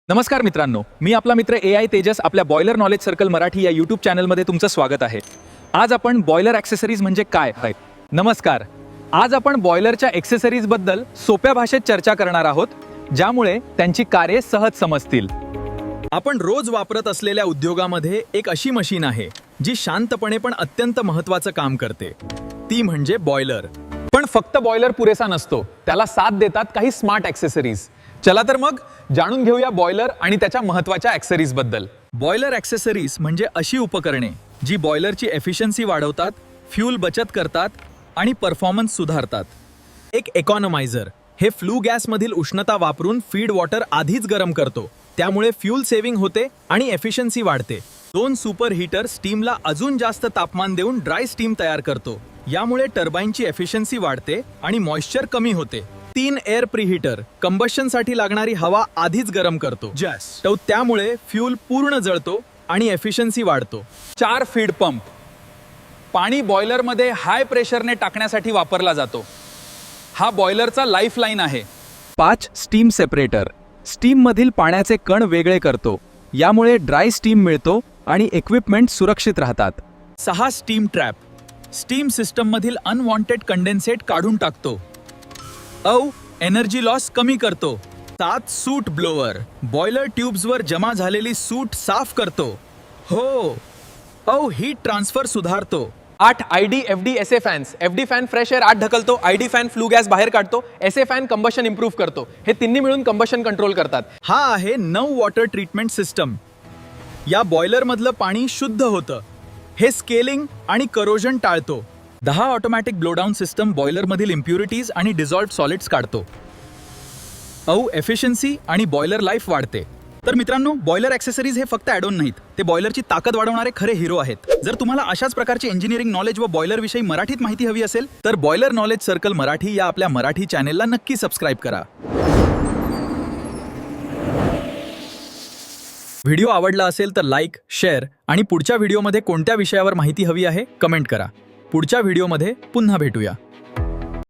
नमस्कार मित्रांनो, मी आपला मित्र AI तेजस आपल्या बॉयलर नॉलेज सर्कल मराठी या यूट्यूब चॅनलमध्ये तुमचं स्वागत आहे. आज आपण बॉयलर ॲक्सेसरीज म्हणजे काय? नमस्कार. आज आपण बॉयलरच्या ॲक्सेसरीजबद्दल सोप्या भाषेत चर्चा करणार आहोत, ज्यामुळे त्यांची कार्ये सहज समजतील. आपण रोज वापरत असलेल्या उद्योगामध्ये एक अशी मशीन आहे जी शांतपणे पण अत्यंत महत्त्वाचं काम करते. ती म्हणजे बॉयलर. पण फक्त बॉयलर पुरेसा नसतो, त्याला साथ देतात काही स्मार्ट ॲक्सेसरीज. चला तर मग जाणून घेऊया बॉयलर आणि त्याच्या महत्त्वाच्या ॲक्सेसरीज बद्दल. बॉयलर ॲक्सेसरीज म्हणजे अशी उपकरणे जी बॉयलरची एफिशियन्सी वाढवतात, फ्यूल बचत करतात आणि परफॉर्मन्स सुधारतात. एक इकॉनॉमायझर हे फ्लू गॅसमधील उष्णता वापरून फीड वॉटर आधीच गरम करतो, त्यामुळे फ्यूल सेव्हिंग होते आणि एफिशियन्सी वाढते. 2 सुपर हीटर स्टीमला अजून जास्त तापमान देऊन ड्राय स्टीम तयार करतो, यामुळे टर्बाईनची एफिशियन्सी वाढते आणि मॉइश्चर कमी होते. 3 एअर प्रीहीटर कंबशनसाठी लागणारी हवा आधीच गरम करतो, त्यामुळे फ्यूल पूर्ण जळतो आणि एफिशियन्सी वाढतो. 4 फीड पंप पाणी बॉयलरमध्ये हाय प्रेशरने टाकण्यासाठी वापरला जातो. हा बॉयलरचा लाईफलाईन आहे. 5 स्टीम सेपरेटर स्टीममधील पाण्याचे कण वेगळे करतो, यामुळे ड्राय स्टीम मिळतो आणि इक्विपमेंट सुरक्षित राहतात. 6 स्टीम ट्रॅप स्टीम सिस्टममधील अनवॉन्टेड कंडेन्सेट काढून टाकतो. एनर्जी लॉस कमी करतो. 7 सूट ब्लोअर बॉयलर ट्यूब्सवर जमा झालेली सूट साफ करतो. हीट ट्रान्सफर सुधारतो. 8 ID FD SA fans. FD fan fresh air आत ढकलतो, ID फॅन फ्लू गॅस बाहेर काढतो, SA फॅन कंबशन इम्प्रूव्ह करतो. हे तिन्ही मिळून कंबशन कंट्रोल करतात. हा आहे 9 वॉटर ट्रीटमेंट सिस्टम. या बॉयलरमधलं पाणी शुद्ध होतं. हे स्केलिंग आणि करोजन टाळतो. 10 ऑटोमॅटिक ब्लोडाऊन सिस्टम बॉयलरमधील इम्प्युरिटीज आणि डिझॉल्व्ड सॉलिड्स काढतो. एफिशियन्सी आणि बॉयलर लाईफ वाढते. तर मित्रांनो, बॉयलर ॲक्सेसरीज हे फक्त ॲड ऑन नाहीत, ते बॉयलरची ताकद वाढवणारे खरे हिरो आहेत. जर तुम्हाला अशाच प्रकारची इंजिनिअरिंग नॉलेज व बॉयलर विषयी मराठीत माहिती हवी असेल तर बॉयलर नॉलेज सर्कल मराठी या आपल्या मराठी चॅनेलला नक्की सबस्क्राईब करा. व्हिडिओ आवडला असेल तर लाईक, शेअर आणि पुढच्या व्हिडिओमध्ये कोणत्या विषयावर माहिती हवी आहे कमेंट करा. पुढच्या व्हिडिओमध्ये पुन्हा भेटूया.